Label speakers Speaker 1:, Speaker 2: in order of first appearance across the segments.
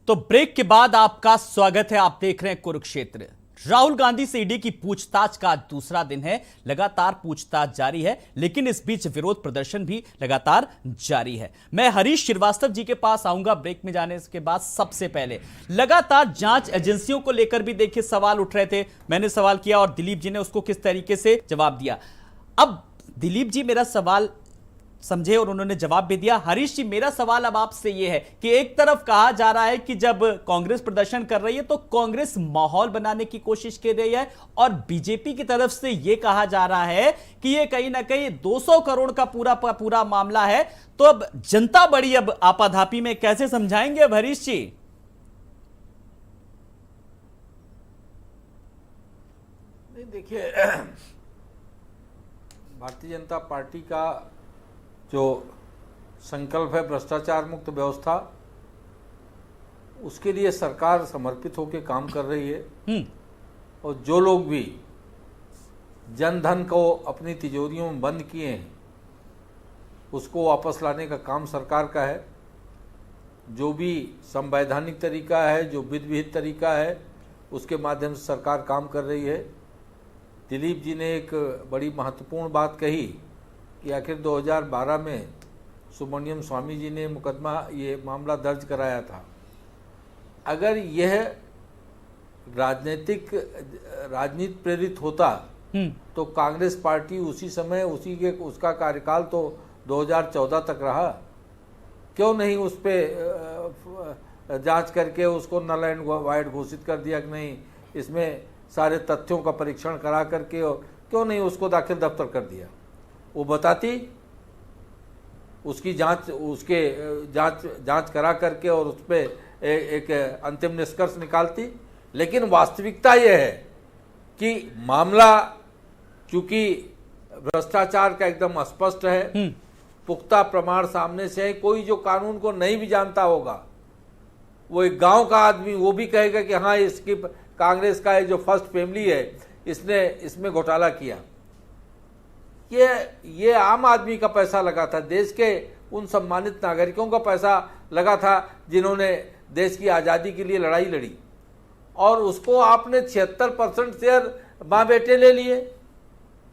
Speaker 1: तो ब्रेक के बाद आपका स्वागत है। आप देख रहे हैं कुरुक्षेत्र। राहुल गांधी से ईडी की पूछताछ का दूसरा दिन है। लगातार पूछताछ जारी है, लेकिन इस बीच विरोध प्रदर्शन भी लगातार जारी है। मैं हरीश श्रीवास्तव जी के पास आऊंगा ब्रेक में जाने के बाद। सबसे पहले लगातार जांच एजेंसियों को लेकर भी देखिए सवाल उठ रहे थे। मैंने सवाल किया और दिलीप जी ने उसको किस तरीके से जवाब दिया। अब दिलीप जी मेरा सवाल समझे और उन्होंने जवाब भी दिया। हरीश जी, मेरा सवाल अब आपसे यह है कि एक तरफ कहा जा रहा है कि जब कांग्रेस प्रदर्शन कर रही है तो कांग्रेस माहौल बनाने की कोशिश कर रही है, और बीजेपी की तरफ से यह कहा जा रहा है कि यह कहीं ना कहीं 200 करोड़ का पूरा मामला है। तो अब जनता बड़ी अब आपाधापी में, कैसे समझाएंगे अब हरीश जी?
Speaker 2: नहीं, देखिए, भारतीय जनता पार्टी का जो संकल्प है भ्रष्टाचार मुक्त व्यवस्था, उसके लिए सरकार समर्पित होकर काम कर रही है। और जो लोग भी जनधन को अपनी तिजोरियों में बंद किए हैं उसको वापस लाने का काम सरकार का है। जो भी संवैधानिक तरीका है, जो विधि विहित तरीका है, उसके माध्यम से सरकार काम कर रही है। दिलीप जी ने एक बड़ी महत्वपूर्ण बात कही कि आखिर 2012 में सुब्रमण्यम स्वामी जी ने ये मामला दर्ज कराया था। अगर यह राजनीति प्रेरित होता तो कांग्रेस पार्टी उसी समय उसका कार्यकाल तो 2014 तक रहा। क्यों नहीं उस पे जांच करके उसको नल एंड वाइड घोषित कर दिया कि नहीं, इसमें सारे तथ्यों का परीक्षण करा करके, और क्यों नहीं उसको दाखिल दफ्तर कर दिया? वो बताती, उसकी जांच करा करके और उस पर एक अंतिम निष्कर्ष निकालती। लेकिन वास्तविकता यह है कि मामला चूंकि भ्रष्टाचार का एकदम स्पष्ट है, पुख्ता प्रमाण सामने से है। कोई जो कानून को नहीं भी जानता होगा, वो एक गांव का आदमी, वो भी कहेगा कि हाँ, इसकी कांग्रेस का जो फर्स्ट फैमिली है इसने इसमें घोटाला किया। ये आम आदमी का पैसा लगा था, देश के उन सम्मानित नागरिकों का पैसा लगा था जिन्होंने देश की आज़ादी के लिए लड़ाई लड़ी, और उसको आपने 76% शेयर माँ बेटे ले लिए,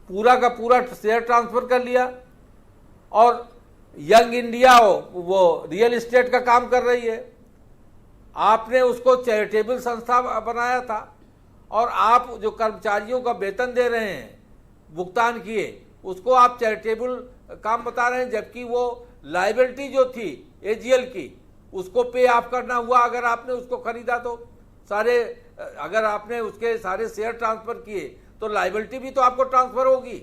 Speaker 2: पूरा का पूरा शेयर ट्रांसफर कर लिया। और यंग इंडिया वो रियल एस्टेट का काम कर रही है, आपने उसको चैरिटेबल संस्था बनाया था। और आप जो कर्मचारियों का वेतन दे रहे हैं, भुगतान किए, उसको आप चैरिटेबल काम बता रहे हैं, जबकि वो लायबिलिटी जो थी एजीएल की, उसको पे ऑफ करना हुआ। अगर आपने उसको खरीदा तो अगर आपने उसके सारे शेयर ट्रांसफर किए तो लायबिलिटी भी तो आपको ट्रांसफर होगी।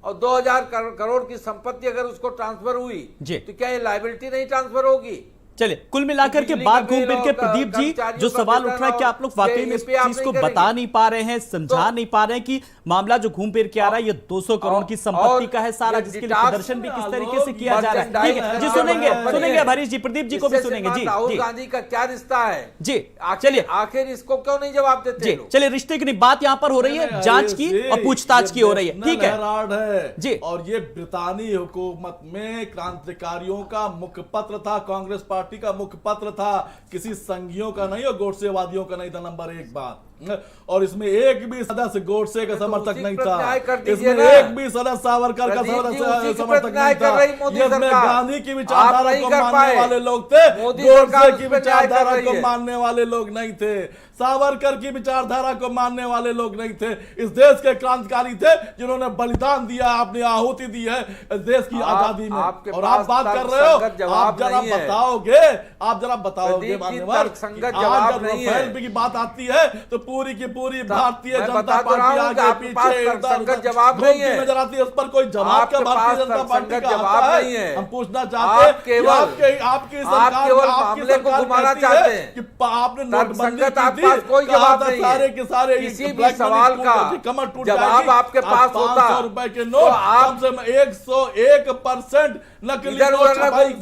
Speaker 2: और 2000 करोड़ की संपत्ति अगर उसको ट्रांसफर हुई तो क्या ये लायबिलिटी नहीं ट्रांसफर होगी?
Speaker 1: चलिए, कुल मिलाकर के बात घूम फिर के प्रदीप जी जो सवाल उठ रहा है कि आप लोग वाकई में इस चीज को बता नहीं पा रहे हैं, समझा नहीं पा रहे हैं कि मामला जो घूम फिर के आ रहा है ये 200 करोड़ की संपत्ति का है सारा, जिसके लिए प्रदर्शन भी किस तरीके से किया जा रहा है। ठीक है जी, सुनेंगे हरीश जी, प्रदीप जी को भी सुनेंगे जी।
Speaker 2: राहुल गांधी का क्या रिश्ता है
Speaker 1: जी? चलिए,
Speaker 2: आखिर इसको क्यों नहीं जवाब देते जी?
Speaker 1: चलिए, रिश्ते की बात यहाँ पर हो रही है, जांच की और पूछताछ की हो रही है। ठीक है
Speaker 3: जी। और ये ब्रितानी हुकूमत में क्रांतिकारियों का मुखपत्र था, कांग्रेस पार्टी का मुखपत्र था, किसी संघियों का नहीं और गोडसेवादियों का नहीं था। नंबर 1 बात, और इसमें एक भी सदस्य गोडसे का समर्थक नहीं था, इसमें एक भी सदस्य सावरकर का समर्थक नहीं था। इसमें गांधी की विचारधारा को मानने वाले लोग थे, गोडसे की विचारधारा को मानने वाले लोग नहीं थे, सावरकर की विचारधारा को मानने वाले लोग नहीं थे। इस देश के क्रांतिकारी थे जिन्होंने बलिदान दिया, अपनी आहुति दी है देश की आजादी में। और आप बात कर रहे हो, आप जरा बताओगे मान्यवर, आज जब राफेल की बात आती है तो पूरी की पूरी भारतीय जनता पार्टी आगे पीछे
Speaker 2: जवाब नहीं है
Speaker 3: नजर आती है। उस पर कोई जवाब क्या भारतीय जनता पार्टी का जवाब नहीं है? हम पूछना चाहते हैं कि आपकी सरकार
Speaker 2: मामले को घुमाना चाहते हैं
Speaker 3: कि आपने नोटबंदी की थी,
Speaker 2: कोई जवाब नहीं है।
Speaker 3: सारे के सारे
Speaker 2: किसी भी सवाल का
Speaker 3: कमर टूट
Speaker 2: जवाब आपके पास होता,
Speaker 3: 500 रुपए के नोट कम से कम 101% नकली नोट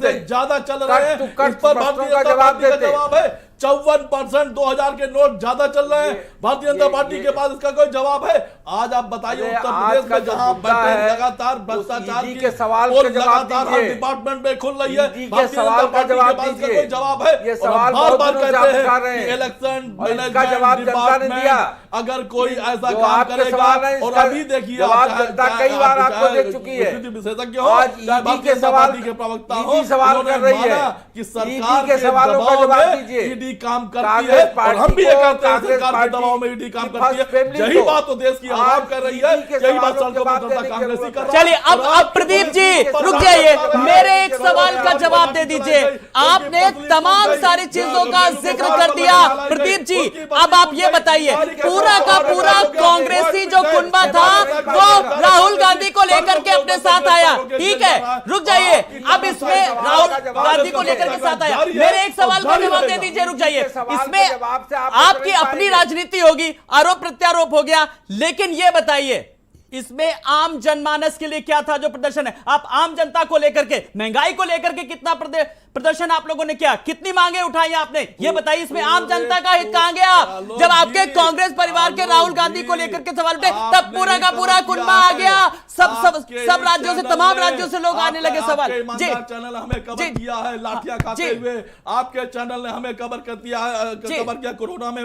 Speaker 3: से ज्यादा चल रहे हैं। इस पर भारतीय जनता पार्टी का जवाब है 54% 2000 के नोट ज्यादा चल रहे हैं। भारतीय जनता पार्टी के पास इसका कोई जवाब है? आज आप बताइए उत्तर प्रदेश में जहां बैठे लगातार भ्रष्टाचार के सवाल लगातार हर डिपार्टमेंट में खुल रही है, भारतीय जनता पार्टी के पास इसका कोई जवाब है?
Speaker 2: ये सवाल
Speaker 3: बार बार कहते हैं
Speaker 2: कि
Speaker 3: इलेक्शन
Speaker 2: मैनेजमेंट डिपार्टमेंट
Speaker 3: अगर कोई ऐसा काम करेगा, और अभी देखिए
Speaker 2: कई बार आपको दे चुकी है,
Speaker 3: विशेषज्ञ हो भारतीय जनता पार्टी के प्रवक्ता हो,
Speaker 2: सवाल कर रही है
Speaker 3: कि सरकार के
Speaker 2: सवालों का जवाब दीजिए।
Speaker 3: ईडी काम करती है और हम भी ये कहते हैं सरकार के दबाव में ईडी काम करती है। यही बात तो देश की आवाम कर रही है, यही बात सड़कों पर जनता कांग्रेस ही कर रही है।
Speaker 1: चलिए अब प्रदीप जी रुक जाइए, मेरे एक सवाल का जवाब दे दीजिए। आपने तमाम सारी चीजों का जिक्र कर दिया प्रदीप जी, अब आप ये बताइए पूरा का पूरा कांग्रेसी जो कुनबा था वो राहुल गांधी को लेकर के अपने साथ आया, ठीक है, रुक जाइए। अब इसमें राहुल गांधी को लेकर के साथ आया, मेरे एक सवाल का जवाब दे दीजिए, रुक जाइए। इसमें आपकी अपनी राजनीति होगी, आरोप प्रत्यारोप हो गया, लेकिन यह बताइए इसमें आम जनमानस के लिए क्या था जो प्रदर्शन है? आप आम जनता को लेकर के, महंगाई को लेकर के कितना प्रदर्शन आप लोगों ने किया, कितनी मांगे उठाई आपने, ये बताइए। इसमें आम जनता का हित कहां गया? जब आपके कांग्रेस परिवार के राहुल गांधी को लेकर के सवाल उठे तब पूरा का पूरा कुनबा आ गया, सब राज्यों से, तमाम राज्यों से लोग आने लगे सवाल। जी
Speaker 3: चैनल हमें कवर किया है लाठियां खाते हुए, आपके चैनल ने हमें कवर कर दिया है, कवर किया कोरोना में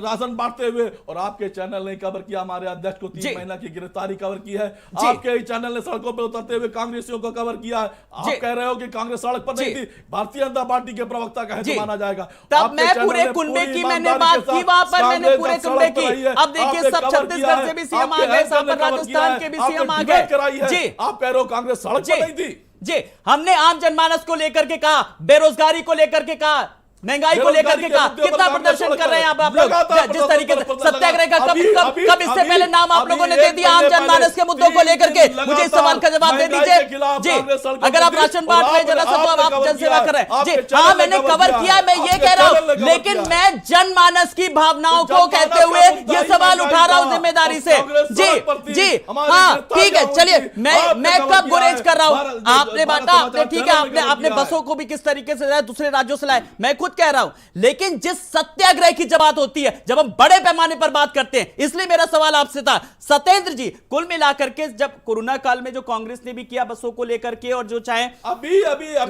Speaker 3: राशन बांटते हुए, और आपके चैनल ने कवर किया हमारे अध्यक्ष को 3 महीना की गिरफ्तारी कवर की है, आपके चैनल ने सड़कों पर उतरते हुए कांग्रेसियों को कवर किया है। आप कह रहे हो कि कांग्रेस सड़क पर नहीं, भारतीय जनता पार्टी के प्रवक्ता का है माना जाएगा।
Speaker 1: तब मैं पूरे कुनबे की मैंने बात की, वहां पर मैंने पूरे कुनबे की। अब देखिए सब छत्तीसगढ़ से भी सीएम आ गए, राजस्थान के भी सीएम आ गए। जी
Speaker 3: आप कह रहे हो कांग्रेस सड़क पर नहीं थी?
Speaker 1: जी हमने आम जनमानस को लेकर के कहा, बेरोजगारी को लेकर के कहा, महंगाई को लेकर के कहा, कितना प्रदर्शन कर रहे हैं आप लोग? जिस तरीके से सत्याग्रह का कब इससे पहले नाम आप लोगों ने दे दिया आम जनमानस के मुद्दों को लेकर के? मुझे इस सवाल का जवाब दे दीजिए। जी अगर आप राशन बांट रहे जरा सा तो आप जनसेवा कर रहे हैं। जी हाँ मैंने कवर किया, मैं ये कह रहा हूं, लेकिन मैं जनमानस की भावनाओं को कहते हुए ये सवाल उठा रहा हूं जिम्मेदारी से। जी हाँ ठीक है, चलिए मैं कब गुरेज कर रहा हूं? आपने बांटा, आपने ठीक है, आपने बसों को भी किस तरीके से दूसरे राज्यों से लाए, मैं खुद कह रहा हूं, लेकिन जिस सत्याग्रह की जब बात होती है, जब हम बड़े पैमाने पर बात करते हैं, इसलिए मेरा सवाल आपसे था सत्येंद्र जी, कुल मिलाकर के जब कोरोना काल में जो कांग्रेस ने भी किया बसों को लेकर के, और जो चाहे
Speaker 3: अभी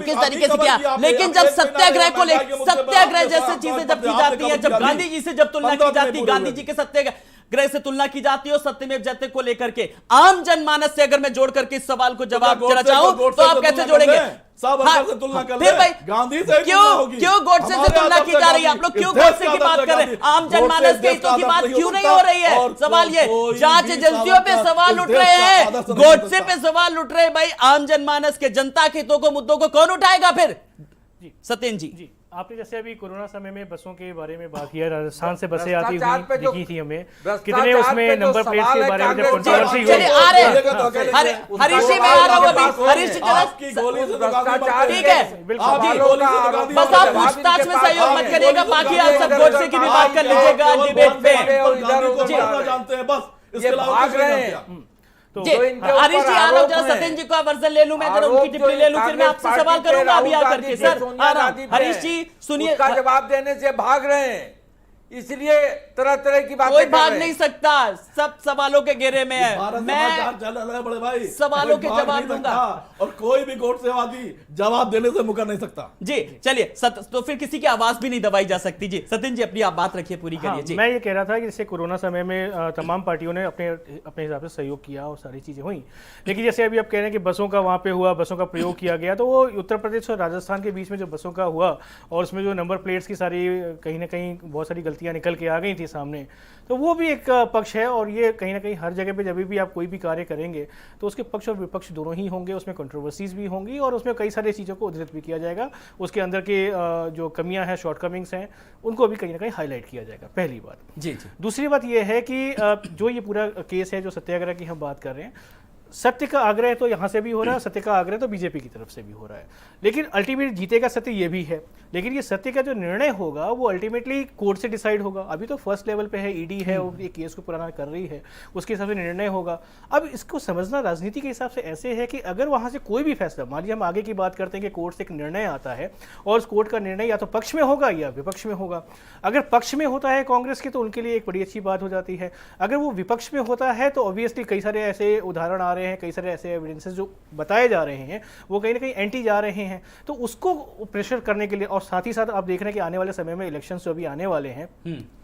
Speaker 1: किस तरीके से किया, लेकिन जब सत्याग्रह को लेकर, सत्याग्रह जैसे चीजें जब की जाती है, जब गांधी जी से जब तुलना की जाती है, गांधी जी के सत्याग्रह से तुलना की जाती है और सत्यमेव जयते को लेकर के, आम जनमानस से अगर मैं जोड़ करके इस सवाल को जवाब देना चाहूं तो आप कैसे जोड़ेंगे?
Speaker 3: से तुलना कर
Speaker 1: फिर भाई
Speaker 3: गांधी से
Speaker 1: क्यों गोडसे से तुलना की जा रही है? आप लोग क्यों गोडसे की बात कर रहे हैं? आम जनमानस के हितों की बात क्यों नहीं हो रही है? सवाल ये, जांच एजेंसियों पे सवाल उठ रहे हैं, गोडसे पे सवाल उठ रहे हैं, भाई आम जनमानस के, जनता के हितों को, मुद्दों को कौन उठाएगा फिर? सत्येंद्र जी
Speaker 4: आपने जैसे अभी कोरोना समय में बसों के बारे में बात किया, राजस्थान से बसें आती हुई दिखी थी हमें, कितने उसमें नंबर प्लेट्स के बारे में जब कंट्रोवर्सी हुई।
Speaker 1: आ रहे हरीश में आ रहा हूं अभी, हरीश ठीक है, बस आप पूछताछ में सहयोग मत करिएगा, बाकी आप सब गोडसे की भी बात कर लीजिएगा डिबेट पे।
Speaker 3: जानते हैं बस,
Speaker 2: इसके अलावा
Speaker 1: हरीश जी आ रहा हूं, जरा सत्येंद्र जी का वर्जन ले लूं, मैं जरा उनकी टिप्पणी ले लूं, फिर मैं आपसे सवाल करूंगा अभी आकर के। सर आ रहा हूं, हरीश जी सुनिए,
Speaker 2: उसका जवाब देने से भाग रहे हैं, इसलिए तरह तरह की बातें
Speaker 1: कोई भाग नहीं सकता, सब सवालों के घेरे में है,
Speaker 3: मैं बड़े भाई
Speaker 1: सवालों के जवाब दूंगा,
Speaker 3: और कोई भी गोडसेवादी जवाब देने से मुकर नहीं सकता।
Speaker 1: जी चलिए, तो फिर किसी की आवाज भी नहीं दबाई जा सकती। जी सत्येंद्र जी अपनी आप बात रखिए, पूरी करिए। जी
Speaker 4: मैं ये कह रहा था कि जैसे कोरोना समय में तमाम पार्टियों ने अपने हिसाब से सहयोग किया और सारी चीजें हुई, लेकिन जैसे अभी आप कह रहे हैं कि बसों का वहां पे हुआ, बसों का प्रयोग किया गया, तो वो उत्तर प्रदेश और राजस्थान के बीच में जो बसों का हुआ और उसमें जो नंबर प्लेट्स की सारी कहीं ना कहीं बहुत सारी गलतियां निकल के आ गई थी सामने, तो वो भी एक पक्ष है। और ये कहीं ना कहीं हर जगह पे जब भी आप कोई भी कार्य करेंगे तो उसके पक्ष और विपक्ष दोनों ही होंगे, उसमें कंट्रोवर्सीज भी होंगी और उसमें कई सारी चीज़ों को उद्धृत भी किया जाएगा, उसके अंदर के जो कमियां हैं, शॉर्टकमिंग्स हैं, उनको भी कहीं ना कहीं हाईलाइट किया जाएगा, पहली बात।
Speaker 1: जी जी।
Speaker 4: दूसरी बात यह है कि जो ये पूरा केस है, जो सत्याग्रह की हम बात कर रहे हैं, सत्य का आग्रह तो यहाँ से भी हो रहा है, सत्य का आग्रह तो बीजेपी की तरफ से भी हो रहा है, लेकिन अल्टीमेट जीतेगा सत्य ये भी है। लेकिन ये सत्य का जो निर्णय होगा वो अल्टीमेटली कोर्ट से डिसाइड होगा। अभी तो फर्स्ट लेवल पे है, ईडी है, वो एक केस को पुराना कर रही है, उसके हिसाब से निर्णय होगा। अब इसको समझना राजनीति के हिसाब से ऐसे है कि अगर वहाँ से कोई भी फैसला, मान लीजिए हम आगे की बात करते हैं कि कोर्ट से एक निर्णय आता है और उस कोर्ट का निर्णय या तो पक्ष में होगा या विपक्ष में होगा। अगर पक्ष में होता है कांग्रेस की तो उनके लिए एक बड़ी अच्छी बात हो जाती है। अगर वो विपक्ष में होता है तो ऑब्वियसली कई सारे ऐसे उदाहरण आ रहे हैं, कई सारे ऐसे एविडेंसेस जो बताए जा रहे हैं वो कहीं ना कहीं एंटी जा रहे हैं। तो उसको प्रेशर करने के लिए, और साथ ही साथ आप देख रहे हैं कि आने वाले समय में इलेक्शंस जो अभी आने वाले हैं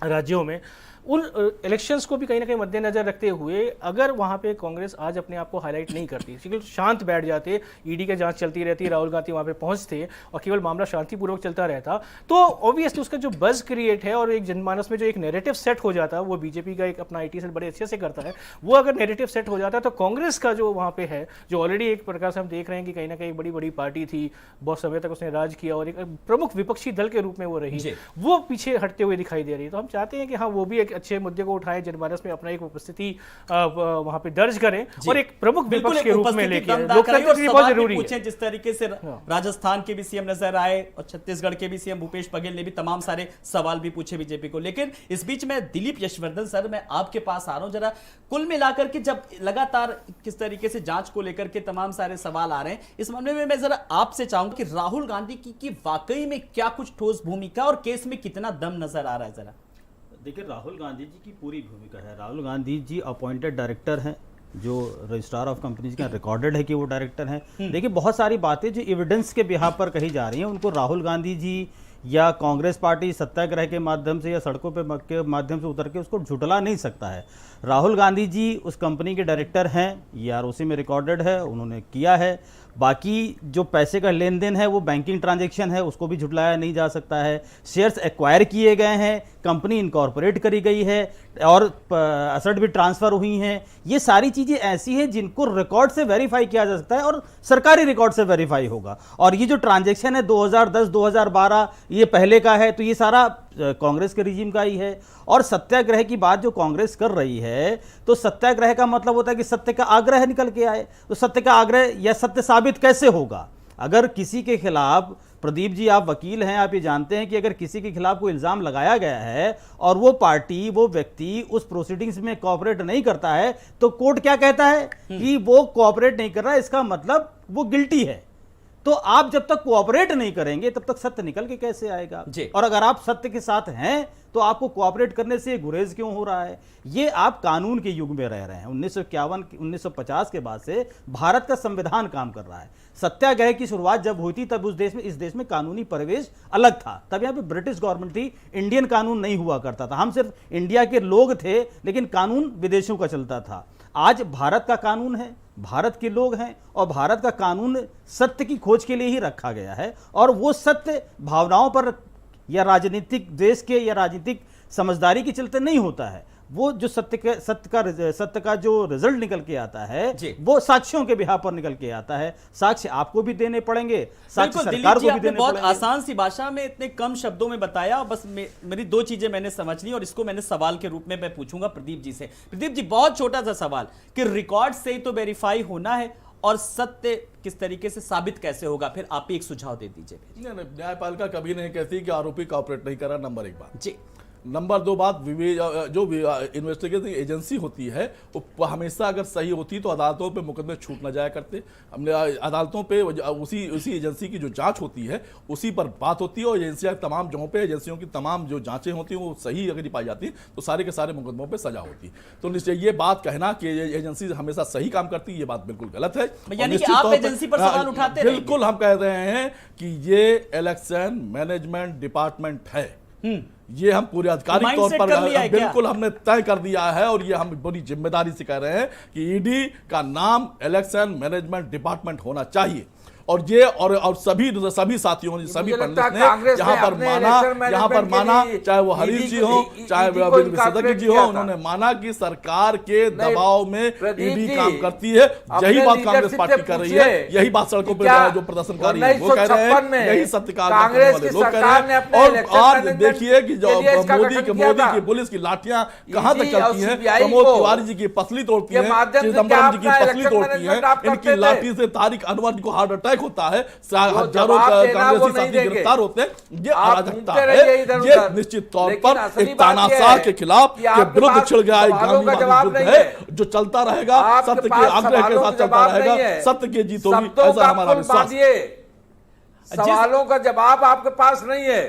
Speaker 4: राज्यों में, उन इलेक्शंस को भी कहीं ना कहीं मद्देनजर रखते हुए अगर वहां पे कांग्रेस आज अपने आप को हाईलाइट नहीं करती, केवल शांत बैठ जाते, ईडी की जांच चलती रहती, राहुल गांधी वहां पे पहुंचते और केवल मामला शांतिपूर्वक चलता रहता, तो ऑब्वियसली उसका जो बज क्रिएट है और एक जनमानस में जो एक नैरेटिव सेट हो जाता है, वो बीजेपी का एक अपना आईटी सेल बड़े अच्छे से करता है, वो अगर नैरेटिव सेट हो जाता है तो कांग्रेस का जो वहां पे है, जो ऑलरेडी एक प्रकार से हम देख रहे हैं कि कहीं ना कहीं बड़ी बड़ी पार्टी थी, बहुत समय तक उसने राज किया और एक प्रमुख विपक्षी दल के रूप में वो रही, वो पीछे हटते हुए दिखाई दे रही है। तो हम चाहते हैं कि हाँ, वो भी एक अच्छे मुद्दे को उठाए, जनमानस में अपना एक उपस्थिति वहां पे दर्ज करें और एक प्रमुख विपक्ष के रूप में लेके लोकतंत्र के लिए बहुत जरूरी है।
Speaker 1: जिस तरीके से राजस्थान के भी सीएम नजर आए और छत्तीसगढ़ के भी सीएम भूपेश बघेल ने भी तमाम सारे सवाल भी पूछे बीजेपी को। लेकिन इस बीच में दिलीप यशवर्धन सर, मैं आपके पास आ रहा हूं, जरा कुल मिलाकर के जब लगातार किस तरीके से जांच को लेकर के तमाम सारे सवाल आ रहे हैं, इस मामले में मैं जरा आपसे चाहूंगा कि राहुल गांधी की वाकई में क्या कुछ ठोस भूमिका और केस में कितना दम नजर आ रहा है? जरा
Speaker 5: देखिए, राहुल गांधी जी की पूरी भूमिका है। राहुल गांधी जी अपॉइंटेड डायरेक्टर हैं, जो रजिस्ट्रार ऑफ कंपनीज का रिकॉर्डेड है कि वो डायरेक्टर हैं। देखिए, बहुत सारी बातें जो एविडेंस के बिहाफ पर कही जा रही हैं, उनको राहुल गांधी जी या कांग्रेस पार्टी सत्याग्रह के माध्यम से या सड़कों के माध्यम से उतर के उसको झुटला नहीं सकता है। राहुल गांधी जी उस कंपनी के डायरेक्टर हैं, ये आरओसी में रिकॉर्डेड है, उन्होंने किया है। बाकी जो पैसे का लेन देन है वो बैंकिंग ट्रांजैक्शन है, उसको भी झुटलाया नहीं जा सकता है। शेयर्स एक्वायर किए गए हैं, कंपनी इनकॉर्पोरेट करी गई है और एसेट भी ट्रांसफर हुई हैं। ये सारी चीज़ें ऐसी हैं जिनको रिकॉर्ड से वेरीफाई किया जा सकता है और सरकारी रिकॉर्ड से वेरीफाई होगा। और ये जो ट्रांजैक्शन है 2010-2012 ये पहले का है, तो ये सारा कांग्रेस के रिजीम का ही है। और सत्याग्रह की बात जो कांग्रेस कर रही है, तो सत्याग्रह का मतलब होता है कि सत्य का आग्रह निकल के आए। तो सत्य का आग्रह या सत्य साबित कैसे होगा? अगर किसी के खिलाफ, प्रदीप जी आप वकील हैं, आप ये जानते हैं कि अगर किसी के खिलाफ कोई इल्जाम लगाया गया है और वो पार्टी, वो व्यक्ति उस प्रोसीडिंग्स में कोऑपरेट नहीं करता है, तो कोर्ट क्या कहता है कि वो कोऑपरेट नहीं कर रहा है, इसका मतलब वो गिल्टी है। तो आप जब तक कोऑपरेट नहीं करेंगे तब तक सत्य निकल के कैसे आएगा? और अगर आप सत्य के साथ हैं तो आपको कोऑपरेट करने से गुरेज क्यों हो रहा है? ये आप कानून के युग में रह रहे हैं। 1951-1950 के बाद से भारत का संविधान काम कर रहा है। सत्याग्रह की शुरुआत जब हुई थी तब इस देश में कानूनी परिवेश अलग था। तब यहाँ पे ब्रिटिश गवर्नमेंट थी, इंडियन कानून नहीं हुआ करता था। हम सिर्फ इंडिया के लोग थे, लेकिन कानून विदेशों का चलता था। आज भारत का कानून है, भारत के लोग हैं और भारत का कानून सत्य की खोज के लिए ही रखा गया है। और वो सत्य भावनाओं पर या राजनीतिक देश के या राजनीतिक समझदारी के चलते नहीं होता है। वो जो सत्य का जो रिजल्ट निकल के आता है वो साक्ष्यों के बिहार पर निकल के आता है। साक्ष्य आपको भी देने पड़ेंगे, साक्ष्य सरकार को भी देने
Speaker 1: बहुत
Speaker 5: पड़ेंगे।
Speaker 1: आसान सी भाषा में इतने कम शब्दों में बताया, बस मेरी दो चीजें मैंने समझ ली और इसको मैंने सवाल के रूप में मैं पूछूंगा प्रदीप जी से। प्रदीप जी, बहुत छोटा सा सवाल कि रिकॉर्ड से ही तो वेरीफाई होना है और सत्य किस तरीके से साबित कैसे होगा? फिर आप ही एक सुझाव दे दीजिए।
Speaker 3: नहीं, न्यायपालिका कभी नहीं कहती कि आरोपी कॉपरेट नहीं कर रहा, नंबर एक बात
Speaker 1: जी।
Speaker 3: नंबर दो बात, जो इन्वेस्टिगेटिंग एजेंसी होती है वो हमेशा अगर सही होती तो अदालतों पे मुकदमे छूट न जाया करते। हमने अदालतों पे उसी एजेंसी की जो जांच होती है उसी पर बात होती है और एजेंसियां तमाम जगहों पे एजेंसियों की तमाम जो जांचें होती हैं वो सही अगर पाई जाती तो सारे के सारे मुकदमों पे सजा होती। तो निश्चय ये बात कहना कि एजेंसी हमेशा सही काम करती है, ये बात बिल्कुल गलत है।
Speaker 1: यानी कि आप एजेंसी पर सवाल उठाते हैं?
Speaker 3: बिल्कुल, हम कह रहे हैं कि ये इलेक्शन मैनेजमेंट डिपार्टमेंट है। ये हम पूरे आधिकारिक तौर पर बिल्कुल हमने तय कर दिया है और ये हम बड़ी जिम्मेदारी से कह रहे हैं कि ईडी का नाम इलेक्शन मैनेजमेंट डिपार्टमेंट होना चाहिए। और ये और सभी साथियों ने, सभी
Speaker 2: मुझे लगता
Speaker 3: पंडित
Speaker 2: है कांग्रेस
Speaker 3: ने
Speaker 2: ने
Speaker 3: यहाँ पर
Speaker 2: अपने
Speaker 3: माना,
Speaker 2: इलेक्शन
Speaker 3: यहाँ पर
Speaker 2: मैनेजमेंट के
Speaker 3: माना,
Speaker 2: लिए
Speaker 3: चाहे वो हरीश जी हो, चाहे सदक जी हो, उन्होंने माना कि सरकार के दबाव में ईडी काम करती है। यही बात कांग्रेस पार्टी कर रही है, यही बात सड़कों पर जो प्रदर्शनकारी है वो कह रहे हैं, यही सत्यकाल
Speaker 2: कांग्रेस की
Speaker 3: लोग कह
Speaker 2: सरकार ने
Speaker 3: रहे
Speaker 2: अपने
Speaker 3: हैं। और
Speaker 2: इलेक्शन
Speaker 3: आज
Speaker 2: मैनेजमेंट
Speaker 3: देखिए कि जो
Speaker 2: के लिए इसका
Speaker 3: मोदी
Speaker 2: गठन किया था।
Speaker 3: की पुलिस की लाठियां कहां तक
Speaker 2: ईडी और
Speaker 3: चलती हैं,
Speaker 2: CBI
Speaker 3: प्रमोद
Speaker 2: को
Speaker 3: तिवारी जी की पसली तोड़ती
Speaker 2: के
Speaker 3: हैं,
Speaker 2: माध्यम से
Speaker 3: चिदम्बरम
Speaker 2: क्या
Speaker 3: जी की
Speaker 2: अपना
Speaker 3: पसली
Speaker 2: इलेक्शन
Speaker 3: तोड़ती हैं,
Speaker 2: मैनेजमेंट आप
Speaker 3: इनकी
Speaker 2: करते थे?
Speaker 3: लाठी से तारिक अनवर जी को हार्ट अटैक होता है, हजारों
Speaker 2: जवाब देना वो
Speaker 3: कांग्रेसी
Speaker 2: नहीं
Speaker 3: साथी
Speaker 2: देंगे।
Speaker 3: गिरफ्तार होते हैं। ये
Speaker 2: आप
Speaker 3: अराजकता
Speaker 2: घूमते रहिए
Speaker 3: है,
Speaker 2: इधर
Speaker 3: ये
Speaker 2: उधर।
Speaker 3: निश्चित तौर
Speaker 2: लेकिन
Speaker 3: पर
Speaker 2: असली
Speaker 3: एक
Speaker 2: बात ये
Speaker 3: तानाशाह
Speaker 2: है
Speaker 3: के खिलाफ
Speaker 2: कि
Speaker 3: के
Speaker 2: आपके
Speaker 3: विरुद्ध
Speaker 2: पास
Speaker 3: छिड़ गया एक
Speaker 2: सवालों का
Speaker 3: गांधीवादी
Speaker 2: जवाब
Speaker 3: युद्ध
Speaker 2: नहीं
Speaker 3: है,
Speaker 2: है।
Speaker 3: जो चलता रहेगा,
Speaker 2: आपके
Speaker 3: सत्य के
Speaker 2: पास
Speaker 3: आग्रह के
Speaker 2: सवालों
Speaker 3: साथ
Speaker 2: का
Speaker 3: चलता
Speaker 2: जवाब नहीं
Speaker 3: रहेगा,
Speaker 2: है।
Speaker 3: सत्य की जीत होगी,
Speaker 2: शब्दों
Speaker 3: ऐसा
Speaker 2: का
Speaker 3: हमारा
Speaker 2: पुल
Speaker 3: विश्वास है।
Speaker 2: बांधिए, सवालों का जवाब आपके पास नहीं है,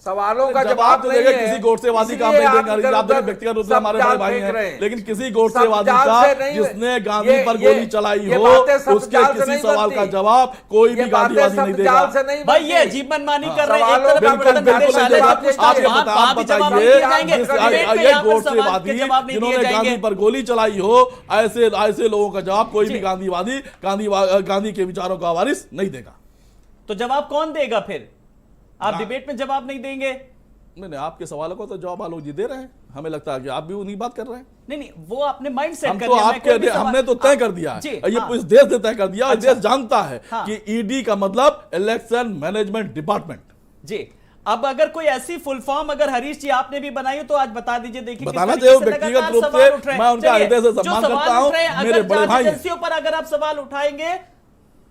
Speaker 2: सवालों का जवाब
Speaker 3: तो
Speaker 2: नहीं
Speaker 3: देगा
Speaker 2: है।
Speaker 3: किसी गोडसेवादी का
Speaker 2: इसलिए
Speaker 3: हम नहीं
Speaker 2: आप
Speaker 3: देंगे,
Speaker 2: इधर
Speaker 3: आप तो
Speaker 2: उधर
Speaker 3: व्यक्तिगत रूप से
Speaker 2: सब
Speaker 3: हमारे
Speaker 2: जाल
Speaker 3: बड़े भाई
Speaker 2: फेंक रहे
Speaker 3: हैं,
Speaker 2: हैं।
Speaker 3: लेकिन किसी गोडसेवादी
Speaker 2: सब जाल
Speaker 3: का
Speaker 2: से नहीं-
Speaker 3: जिसने गांधी पर
Speaker 2: ये-
Speaker 3: गोली चलाई
Speaker 2: ये
Speaker 3: हो,
Speaker 2: बातें सब
Speaker 3: उसके
Speaker 2: जाल से
Speaker 3: किसी
Speaker 2: नहीं
Speaker 3: सवाल
Speaker 2: बनती।
Speaker 3: का जवाब कोई
Speaker 2: ये
Speaker 3: भी
Speaker 2: बातें
Speaker 3: गांधीवादी
Speaker 2: सब
Speaker 3: नहीं
Speaker 2: जाल
Speaker 3: देगा।
Speaker 2: से नहीं
Speaker 1: भाई
Speaker 2: बनती।
Speaker 1: ये अजीब मनमानी कर रहे हैं, एक
Speaker 2: सवालों
Speaker 1: तरफ
Speaker 2: का
Speaker 1: आप बड़ा
Speaker 2: बिल्कुल
Speaker 1: निर्देशालय
Speaker 2: नहीं
Speaker 1: आप
Speaker 2: देगा।
Speaker 1: पूछते हैं, वहां
Speaker 3: आप
Speaker 1: भी जवाब नहीं
Speaker 3: बताइए,
Speaker 1: दिए जाएंगे, डिबेट में यहाँ पर सवाल के
Speaker 3: गोडसेवादी
Speaker 1: जवाब नहीं दिए
Speaker 3: जिन्होंने गांधी
Speaker 1: जाएंगे।
Speaker 3: पर गोली चलाई हो, ऐसे लोगों का जवाब कोई भी गांधीवादी गांधी के विचारों का वारिस नहीं देगा।
Speaker 1: तो जवाब कौन देगा फिर? आप डिबेट में जवाब नहीं देंगे?
Speaker 3: नहीं, आपके सवालों को तो जवाब आलोक जी दे रहे हैं, हमें लगता है कि आप भी उन्हीं बात कर रहे हैं।
Speaker 1: नहीं, वो आपने माइंड सेट
Speaker 3: हम
Speaker 1: कर
Speaker 3: तो
Speaker 1: लिया। मैं कोई भी
Speaker 3: आपके
Speaker 1: सवाल-
Speaker 3: हमने तो तय कर दिया
Speaker 1: जी,
Speaker 3: है, ये
Speaker 1: हाँ।
Speaker 3: इस देश ने तय कर दिया, और
Speaker 1: अच्छा।
Speaker 3: देश जानता है
Speaker 1: हाँ।
Speaker 3: कि ईडी का मतलब इलेक्शन मैनेजमेंट डिपार्टमेंट।
Speaker 1: जी, अब अगर कोई ऐसी फुल फॉर्म अगर हरीश जी आपने भी बनाई हो तो आज बता दीजिए। देखिए
Speaker 3: बताना
Speaker 1: किस
Speaker 3: चाहिए,
Speaker 1: तरीके से
Speaker 3: व्यक्तिगत
Speaker 1: लगातार
Speaker 3: रूप
Speaker 1: सवाल
Speaker 3: से
Speaker 1: उठ रहे हैं।
Speaker 3: मैं उनका
Speaker 1: चलिए,
Speaker 3: हृदय से
Speaker 1: जो
Speaker 3: सम्मान
Speaker 1: सवाल
Speaker 3: करता हूं,
Speaker 1: उठ रहे हैं,
Speaker 3: मेरे
Speaker 1: अगर
Speaker 3: बड़े
Speaker 1: जांच
Speaker 3: भाई हैं।
Speaker 1: एजेंसियों पर अगर आप सवाल उठाएंगे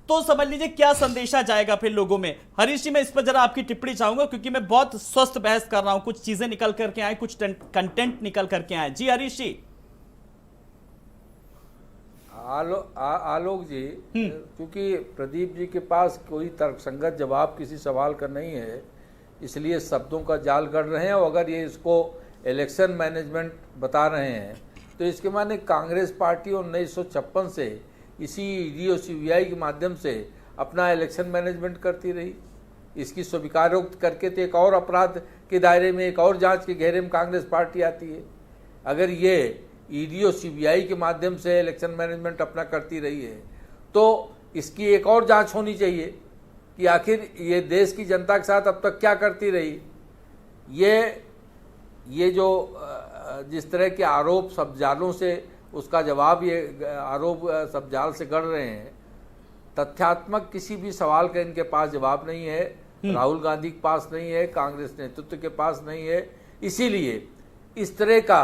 Speaker 1: तो समझ लीजिए क्या संदेशा जाएगा फिर लोगों में। हरीश जी, मैं इस पर जरा आपकी टिप्पणी चाहूंगा, क्योंकि मैं बहुत स्वस्थ बहस कर रहा हूं, कुछ चीजें निकल करके आए, कुछ कंटेंट निकल करके आए। जी हरीश जी।
Speaker 2: आलोक जी, क्योंकि प्रदीप जी के पास कोई तर्कसंगत जवाब किसी सवाल का नहीं है, इसलिए शब्दों का जाल गढ़ रहे हैं। और अगर ये इसको इलेक्शन मैनेजमेंट बता रहे हैं तो इसके माने कांग्रेस पार्टी 1956 से इसी ईडी और सीबीआई के माध्यम से अपना इलेक्शन मैनेजमेंट करती रही। इसकी स्वीकारोक्त करके तो एक और अपराध के दायरे में, एक और जांच के घेरे में कांग्रेस पार्टी आती है। अगर ये ईडी और सीबीआई के माध्यम से इलेक्शन मैनेजमेंट अपना करती रही है तो इसकी एक और जांच होनी चाहिए कि आखिर ये देश की जनता के साथ अब तक क्या करती रही। ये जो जिस तरह के आरोप सब जालों से उसका जवाब ये आरोप सब जाल से गढ़ रहे हैं, तथ्यात्मक किसी भी सवाल का इनके पास जवाब नहीं है। राहुल गांधी के पास नहीं है, कांग्रेस नेतृत्व के पास नहीं है। इसीलिए इस तरह का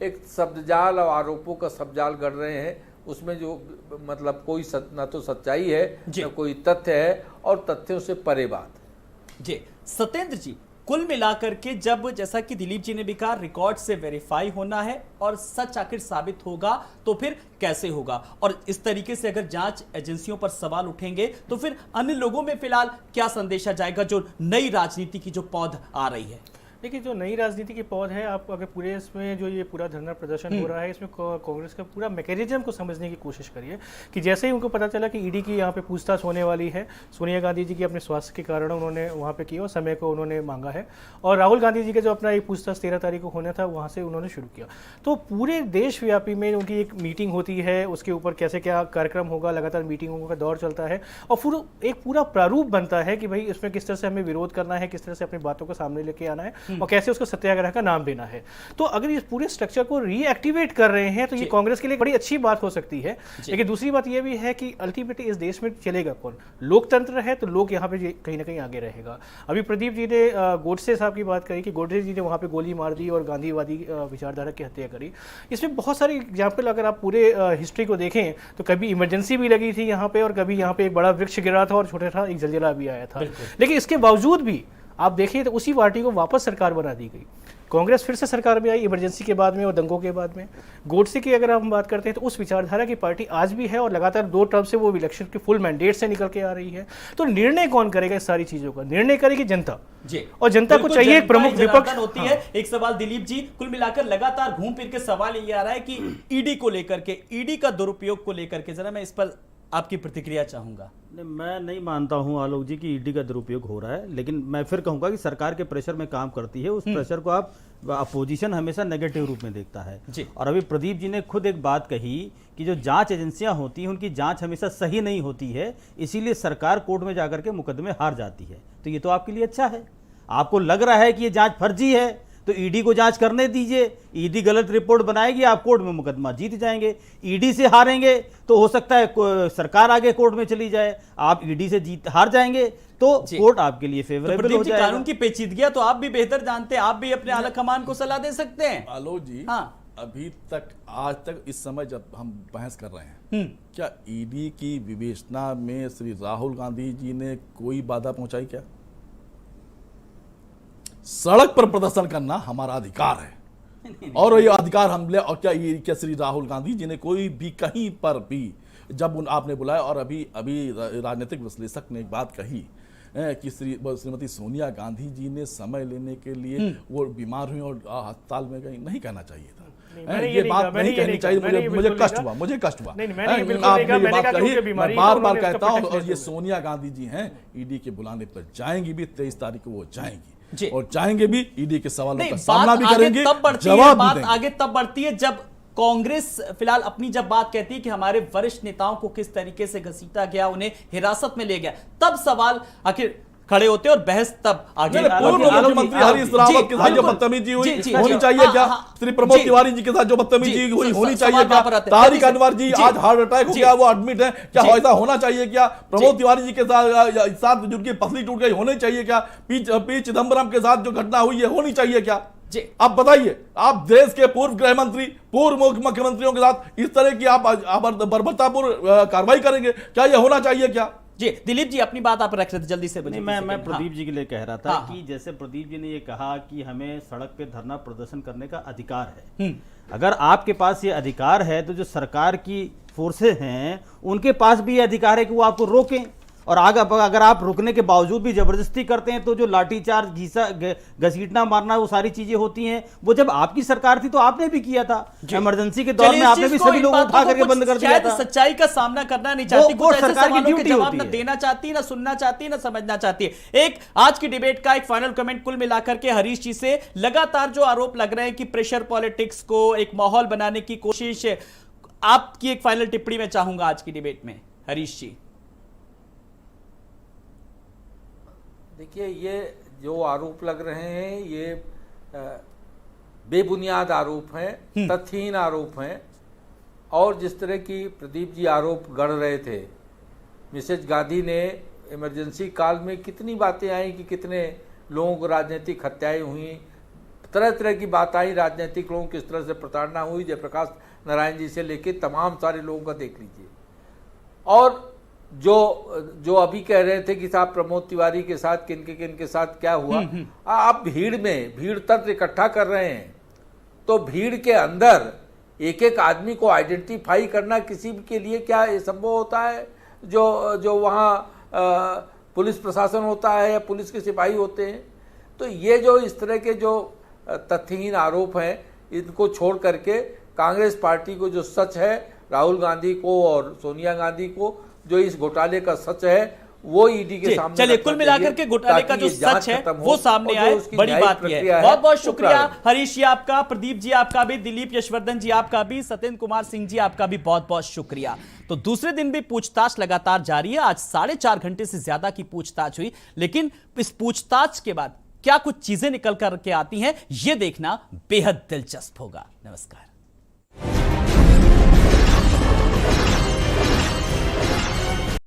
Speaker 2: एक शब्दजाल और आरोपों का शब्दजाल गढ़ रहे हैं, उसमें जो मतलब कोई न तो सच्चाई है न कोई तथ्य है, और तथ्यों से परे बात।
Speaker 1: जी सत्येंद्र जी, कुल मिलाकर के जब, जैसा कि दिलीप जी ने भी कहा, रिकॉर्ड से वेरीफाई होना है और सच आखिर साबित होगा तो फिर कैसे होगा, और इस तरीके से अगर जांच एजेंसियों पर सवाल उठेंगे तो फिर अन्य लोगों में फिलहाल क्या संदेशा जाएगा जो नई राजनीति की जो पौध आ रही है?
Speaker 4: देखिए, जो नई राजनीति की पौध है, आप अगर पूरे इसमें जो ये पूरा धरना प्रदर्शन हो रहा है, इसमें कांग्रेस का पूरा मैकेनिज्म को समझने की कोशिश करिए कि जैसे ही उनको पता चला कि ईडी की यहाँ पे पूछताछ होने वाली है, सोनिया गांधी जी की अपने स्वास्थ्य के कारण उन्होंने वहाँ पे किया और समय को उन्होंने मांगा है, और राहुल गांधी जी का जो अपना एक पूछताछ 13 तारीख को होना था वहाँ से उन्होंने शुरू किया। तो पूरे देशव्यापी में उनकी एक मीटिंग होती है, उसके ऊपर कैसे क्या कार्यक्रम होगा, लगातार मीटिंगों का दौर चलता है, और फिर एक पूरा प्रारूप बनता है कि भाई इसमें किस तरह से हमें विरोध करना है, किस तरह से अपनी बातों को सामने लेके आना है, और कैसे उसको सत्याग्रह का नाम देना है। तो अगर इस पूरे स्ट्रक्चर को रीएक्टिवेट कर रहे हैं तो ये कांग्रेस के लिए बड़ी अच्छी बात हो सकती है। लेकिन दूसरी बात ये भी है कि अल्टीमेटली इस देश में चलेगा कौन? लोकतंत्र है तो लोग यहाँ पे कहीं ना कहीं आगे रहेगा। अभी प्रदीप जी ने गोडसे साहब की बात करी कि गोडसे जी ने वहाँ पे गोली मार दी और गांधीवादी विचारधारा की हत्या करी। इसमें बहुत सारे एग्जाम्पल अगर आप पूरे हिस्ट्री को देखें तो कभी इमरजेंसी भी लगी थी यहाँ पे, और कभी यहाँ पे एक बड़ा वृक्ष गिरा था और छोटा था एक जलजला भी आया था। लेकिन इसके बावजूद भी आप देखिए तो उसी पार्टी को वापस सरकार बना दी गई। कांग्रेस फिर से सरकार में आई इमरजेंसी के बाद में और दंगों के बाद में। गोडसे की अगर हम बात करते हैं तो उस विचारधारा की पार्टी आज भी है और लगातार 2 टर्म से वो इलेक्शन के फुल मैंडेट से निकल के आ रही है। तो निर्णय कौन करेगा इस सारी चीजों का? निर्णय करेगी जनता
Speaker 1: जी,
Speaker 4: और जनता को चाहिए एक प्रमुख विपक्ष
Speaker 1: होती है। एक सवाल दिलीप जी, कुल मिलाकर लगातार घूम फिर के सवाल ये आ रहा है कि ईडी को लेकर के, ईडी का दुरुपयोग को लेकर के, जरा मैं इस पर आपकी प्रतिक्रिया चाहूंगा।
Speaker 5: नहीं, मैं नहीं मानता हूं आलोक जी कि ईडी का दुरुपयोग हो रहा है, लेकिन मैं फिर कहूंगा कि सरकार के प्रेशर में काम करती है, उस प्रेशर को आप अपोजिशन हमेशा नेगेटिव रूप में देखता है
Speaker 1: जी।
Speaker 5: और अभी प्रदीप जी ने खुद एक बात कही कि जो जांच एजेंसियां होती हैं उनकी जांच हमेशा सही नहीं होती है, इसीलिए सरकार कोर्ट में जाकर के मुकदमे हार जाती है। तो ये तो आपके लिए अच्छा है, आपको लग रहा है कि ये जांच फर्जी है तो ईडी को जांच करने दीजिए, ईडी गलत रिपोर्ट बनाएगी, आप कोर्ट में मुकदमा जीत जाएंगे। ईडी से हारेंगे तो हो सकता है सरकार आगे कोर्ट में चली जाए, आप ईडी से हार जाएंगे तो कोर्ट आपके लिए फेवरेबल
Speaker 1: प्रदीप
Speaker 5: हो
Speaker 1: जी,
Speaker 5: जाएगा।
Speaker 1: कानून की पेचीदगियां तो आप भी बेहतर जानते हैं, आप भी अपने आला कमान को सलाह दे सकते हैं।
Speaker 3: आलोक जी,
Speaker 1: हाँ।
Speaker 3: अभी तक आज तक इस समय जब हम बहस कर रहे हैं, क्या ईडी की विवेचना में श्री राहुल गांधी जी ने कोई बाधा पहुंचाई? क्या सड़क पर प्रदर्शन करना हमारा अधिकार है और ये अधिकार हमने, और क्या श्री राहुल गांधी जी ने कोई भी कहीं पर भी जब आपने बुलाया, और अभी राजनीतिक विश्लेषक ने एक बात कही कि श्रीमती सोनिया गांधी जी ने समय लेने के लिए वो बीमार हुई और अस्पताल में गई, नहीं कहना चाहिए था। ये बात नहीं कहनी चाहिए, मुझे कष्ट हुआ, आपने ये बात कही, मैं बार बार कहता हूँ। और ये सोनिया गांधी जी हैं, ईडी के बुलाने पर जाएंगी भी, 23 तारीख को वो जाएंगी और जाएंगे भी, ईडी के सवालों का सामना भी करेंगे, जवाब भी देंगे।
Speaker 1: आगे तब बढ़ती है जब कांग्रेस फिलहाल अपनी जब बात कहती है कि हमारे वरिष्ठ नेताओं को किस तरीके से घसीटा गया, उन्हें हिरासत में ले गया, तब सवाल आखिर खड़े होते और बहस तब आगे।
Speaker 3: पूर्व मुख्यमंत्री हरीश रावत के साथ जो बदतमीजी हुई होनी चाहिए क्या? श्री प्रमोद तिवारी जी के साथ जो बदतमीजी हुई होनी चाहिए क्या? तारिक अनवर जी आज हार्ट अटैक हो गया, वो एडमिट है, क्या ऐसा होना चाहिए क्या? प्रमोद तिवारी जी के साथ जिनकी पसली टूट गई होनी चाहिए क्या? पी चिदम्बरम के साथ जो घटना हुई है होनी चाहिए क्या? आप बताइए, आप देश के पूर्व गृह मंत्री, पूर्व मुख्यमंत्रियों के साथ इस तरह की आप बर्बरतापूर्ण कार्रवाई करेंगे क्या? यह होना चाहिए क्या?
Speaker 1: जी दिलीप जी, अपनी बात आप रख रहे थे, जल्दी से
Speaker 5: नहीं, मैं प्रदीप जी के लिए कह रहा था कि जैसे प्रदीप जी ने ये कहा कि हमें सड़क पे धरना प्रदर्शन करने का अधिकार है, अगर आपके पास ये अधिकार है तो जो सरकार की फोर्सें हैं उनके पास भी ये अधिकार है कि वो आपको रोकें, और अगर आप रुकने के बावजूद भी जबरदस्ती करते हैं तो जो लाठीचार्ज, घसीटना मारना, वो सारी चीजें होती हैं, वो जब आपकी सरकार थी तो आपने भी किया था, इमरजेंसी के दौर में आपने भी सभी लोगों को उठा करके बंद कर दिया था।
Speaker 1: सच्चाई का सामना करना नहीं चाहती, कुछ ऐसे सवालों के जवाब ना
Speaker 5: है।
Speaker 1: देना चाहती, ना सुनना चाहती, ना समझना चाहती है। एक आज की डिबेट का एक फाइनल कमेंट कुल मिलाकर के हरीश जी से, लगातार जो आरोप लग रहे हैं कि प्रेशर पॉलिटिक्स को एक माहौल बनाने की कोशिश, आपकी एक फाइनल टिप्पणी में चाहूंगा आज की डिबेट में हरीश जी।
Speaker 2: देखिए, ये जो आरोप लग रहे हैं ये बेबुनियाद आरोप हैं, तथ्यहीन आरोप हैं, और जिस तरह की प्रदीप जी आरोप गढ़ रहे थे, मिसेज गांधी ने इमरजेंसी काल में कितनी बातें आई कि कितने लोगों को राजनीतिक हत्याएं हुई, तरह तरह की बात आई, राजनीतिक लोगों किस तरह से प्रताड़ना हुई, जयप्रकाश नारायण जी से लेके तमाम सारे लोगों का देख लीजिए। और जो अभी कह रहे थे कि साहब प्रमोद तिवारी के साथ किन के साथ क्या हुआ, आप भीड़ तंत्र इकट्ठा कर रहे हैं, तो भीड़ के अंदर एक एक आदमी को आइडेंटिफाई करना किसी के लिए क्या संभव होता है? जो वहाँ पुलिस प्रशासन होता है या पुलिस के सिपाही होते हैं। तो ये जो इस तरह के जो तथ्यहीन आरोप हैं, इनको छोड़ करके कांग्रेस पार्टी को जो सच है, राहुल गांधी को और सोनिया गांधी को जो इस घोटाले का सच है, वो ईडी के सामने,
Speaker 1: चलिए कुल मिलाकर के घोटाले का जो सच है वो सामने आए, बड़ी बात यह है। बहुत बहुत शुक्रिया हरीश जी आपका, प्रदीप जी आपका भी, दिलीप यशवर्धन जी आपका भी, सत्येंद्र कुमार सिंह जी आपका भी बहुत बहुत शुक्रिया। तो दूसरे दिन भी पूछताछ लगातार जारी है, आज 4.5 घंटे से ज्यादा की पूछताछ हुई, लेकिन इस पूछताछ के बाद क्या कुछ चीजें निकल करके आती हैं, यह देखना बेहद दिलचस्प होगा। नमस्कार।